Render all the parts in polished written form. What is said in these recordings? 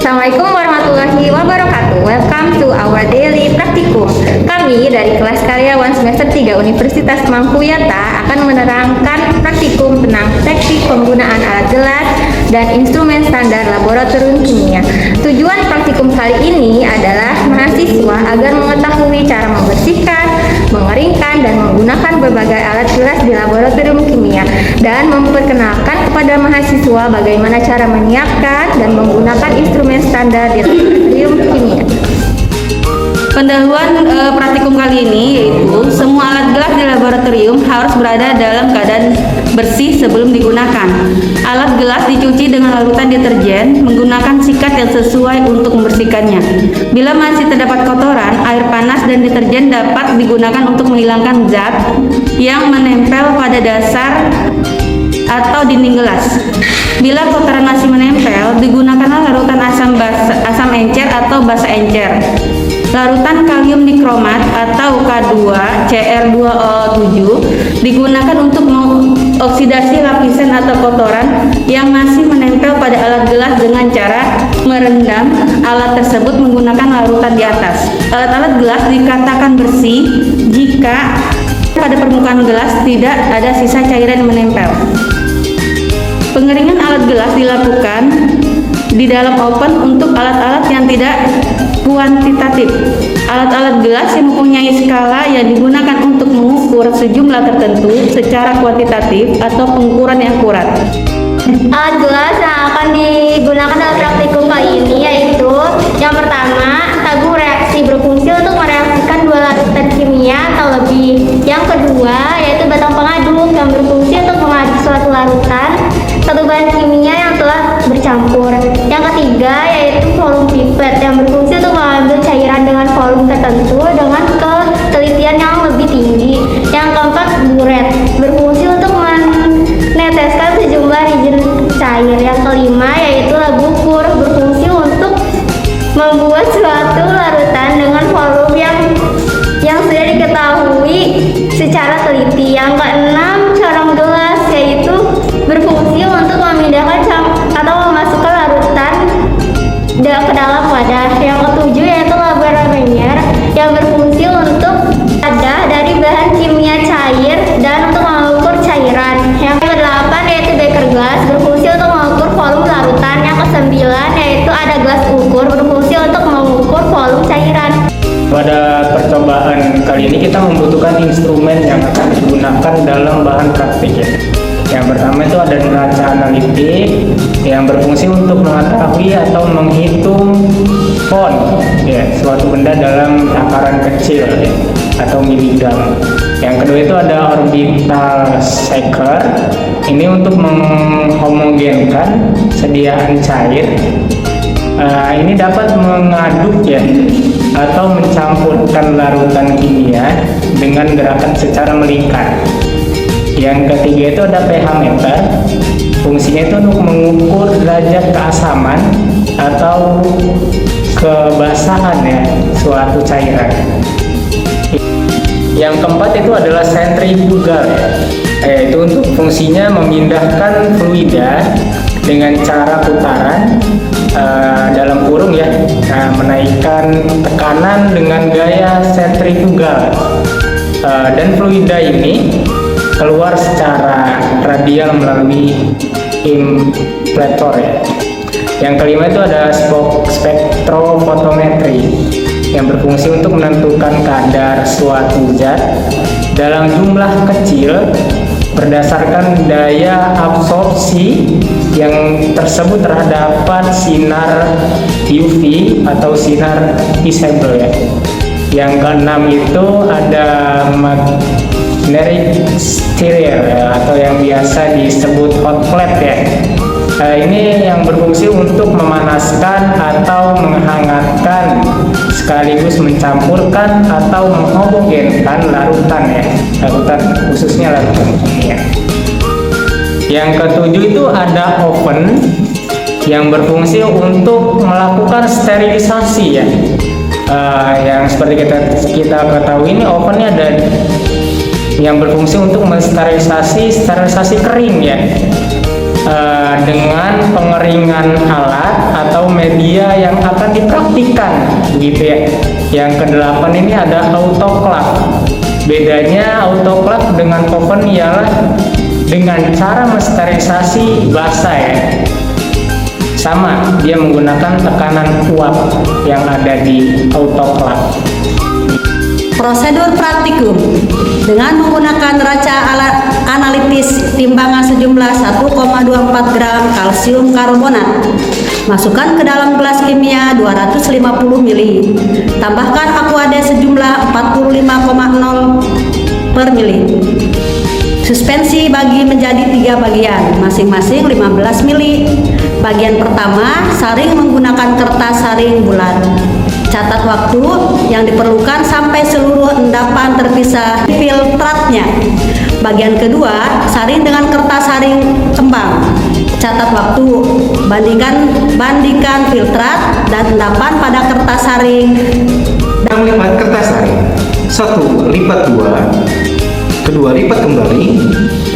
Assalamualaikum warahmatullahi wabarakatuh. Welcome to our daily praktikum. Kami dari kelas karyawan semester 3 Universitas Mangkuyata akan menerangkan praktikum tentang teknik penggunaan alat gelas dan instrumen standar laboratorium kimia. Tujuan praktikum kali ini adalah mahasiswa agar mengetahui cara membersihkan, mengeringkan, dan menggunakan berbagai alat gelas di laboratorium kimia, dan memperkenalkan kepada mahasiswa bagaimana cara menyiapkan dan menggunakan instrumen standar di laboratorium kimia. Pendahuluan praktikum kali ini yaitu semua alat gelas di laboratorium harus berada dalam keadaan bersih sebelum digunakan. Alat gelas dicuci dengan larutan deterjen menggunakan sikat yang sesuai untuk membersihkannya. Bila masih terdapat kotoran, air panas dan deterjen dapat digunakan untuk menghilangkan zat yang menempel pada dasar atau dinding gelas. Bila kotoran masih menempel, digunakanlah larutan asam encer atau basa encer. Larutan kalium dikromat atau K2CR2O7 digunakan untuk mengoksidasi lapisan atau kotoran yang masih menempel pada alat gelas dengan cara merendam alat tersebut menggunakan larutan di atas. Alat-alat gelas dikatakan bersih jika pada permukaan gelas tidak ada sisa cairan yang menempel. Pengeringan alat gelas dilakukan di dalam oven untuk alat-alat yang tidak kuantitatif. Alat-alat gelas yang mempunyai skala yang digunakan untuk mengukur sejumlah tertentu secara kuantitatif atau pengukuran yang akurat. Alat gelas yang akan digunakan dalam praktikum kali ini yaitu yang pertama, tabung reaksi berfungsi untuk mereaksikan dua larutan kimia atau lebih. Yang kedua, yaitu batang pengaduk yang berfungsi untuk mengaduk suatu larutan satu bahan kimia yang telah bercampur. Yang ketiga, yaitu volume pipet yang berfungsi untuk mengambil cairan dengan volume tertentu dengan ketelitian yang lebih tinggi. Yang keempat, buret berfungsi untuk meneteskan sejumlah reagen cair. Yang kelima, yaitu labu ukur berfungsi untuk membuat suatu larutan dengan volume yang sudah diketahui secara teliti. Yang keenam, corong gelas yaitu berfungsi untuk memindahkan atau memasukkan larutan ke dalam wadah. Yang ketujuh, yaitu laboratorium yang berfungsi untuk wadah dari bahan kimia cair dan untuk mengukur cairan. Yang kedelapan, yaitu beker gelas berfungsi untuk mengukur volume larutan. Yang kesembilan, yaitu ada gelas ukur berfungsi untuk mengukur volume cairan. Pada percobaan kali ini kita membutuhkan instrumen yang akan digunakan dalam bahan praktik ya. Yang pertama itu ada neraca analitik yang berfungsi untuk mengetahui atau menghitung pound ya, suatu benda dalam takaran kecil ya, atau miligram. Yang kedua itu ada orbital shaker, ini untuk menghomogenkan sediaan cair. Ini dapat mengaduk ya atau mencampurkan larutan kimia dengan gerakan secara melingkar. Yang ketiga itu ada pH meter, fungsinya itu untuk mengukur derajat keasaman atau kebasahan ya suatu cairan. Yang keempat itu adalah sentrifugal yaitu untuk fungsinya memindahkan fluida dengan cara putaran dalam kurung ya, menaikkan tekanan dengan gaya sentrifugal, dan fluida ini keluar secara radial melalui implantor ya. Yang kelima itu ada spektrofotometri yang berfungsi untuk menentukan kadar suatu zat dalam jumlah kecil berdasarkan daya absorpsi yang tersebut terhadap sinar UV atau sinar visible ya. Yang keenam itu ada magnetic stereo ya, atau yang biasa disebut hot plate ya. Ini yang berfungsi untuk memanaskan atau menghangatkan sekaligus mencampurkan atau menghomogenkan larutan ya, larutan khususnya larutan kimia. Yang ketujuh itu ada oven yang berfungsi untuk melakukan sterilisasi ya. Yang seperti kita ketahui ini ovennya ada yang berfungsi untuk mensterilisasi kering ya. dengan pengeringan alat atau media yang akan dipraktikkan, begitu ya. Yang kedelapan ini ada autoclave. Bedanya autoclave dengan oven ialah dengan cara mensterilisasi basah ya. Sama, dia menggunakan tekanan uap yang ada di autoclave. Prosedur praktikum dengan menggunakan raca alat analitis timbangan sejumlah 1,24 gram kalsium karbonat. Masukkan ke dalam gelas kimia 250 ml. Tambahkan aquade sejumlah 45,0 per mili. Suspensi bagi menjadi 3 bagian, masing-masing 15 mili. Bagian pertama, saring menggunakan kertas saring bulat. Catat waktu yang diperlukan sampai seluruh endapan terpisah filtratnya. Bagian kedua, saring dengan kertas saring kembang. Catat waktu, bandingkan filtrat dan endapan pada kertas saring. Kita melipat kertas saring. 1. Lipat 2. Kedua, lipat kembali.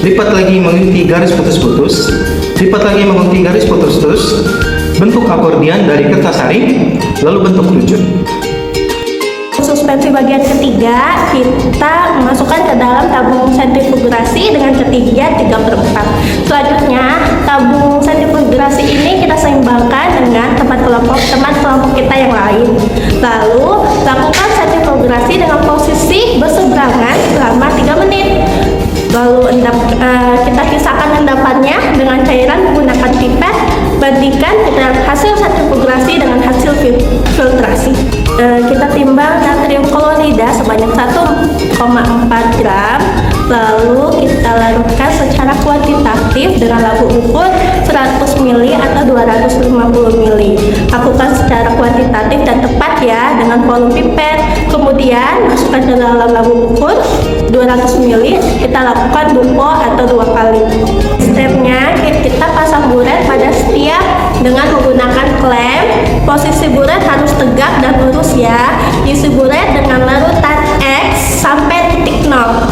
Lipat lagi mengikuti garis putus-putus. Lipat lagi mengikuti garis putus-putus. Bentuk akordian dari kertas saring, lalu bentuk rujuk. Suspensi bagian ketiga kita masukkan ke dalam tabung sentrifugasi dengan ketinggian 3/4. Selanjutnya tabung sentrifugasi ini kita seimbangkan dengan teman kelompok kita yang lain. Lalu lakukan sentrifugasi dengan posisi berseberangan selama 3 menit. Lalu kita pisahkan endapannya dengan cairan menggunakan pipet. Bandingkan hasil sentrifugasi dengan hasil filtrasi. Kita timbang natrium klorida sebanyak 1,4 gram. Lalu kita larutkan secara kuantitatif dengan labu ukur 100 ml atau 250 ml. Lakukan secara kuantitatif dan tepat ya dengan volume pipet. Kemudian masukkan ke dalam labu ukur 200 ml. Kita lakukan dupo atau 2 kali. Stepnya kita pasang buret pada setiap dengan menggunakan klem. Posisi buret harus tegak dan lurus ya. Isi buret dengan larutan X sampai titik 0.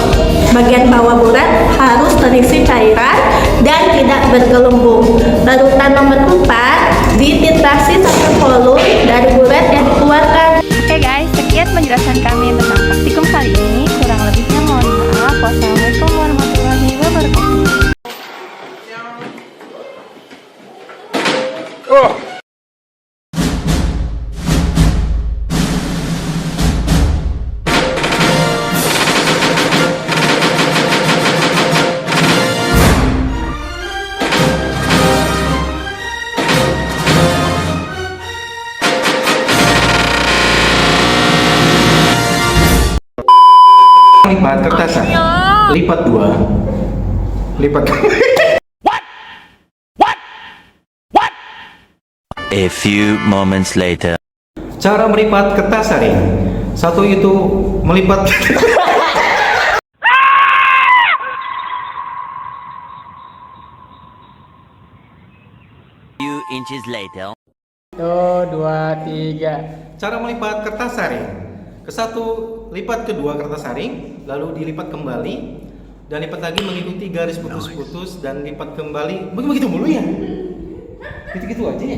Bagian bawah buret harus terisi cairan dan tidak bergelembung. Larutan nomor 4 dititrasi sampai volume dari buret yang dikeluarkan. Oke guys, sekian penjelasan kami tentang praktikum kali ini. Kurang lebihnya mohon maaf. Wassalamualaikum warahmatullahi wabarakatuh. Lipat kertas saring. Lipat 2. Lipat. A few moments later. Cara melipat kertas saring. 1 itu melipat. Few inches later. 1, 2, 3. Cara melipat kertas saring. Ke-1, lipat kedua kertas saring, lalu dilipat kembali dan lipat lagi mengikuti garis putus-putus dan lipat kembali. Begitu mulu ya? Gitu-gitu aja ya?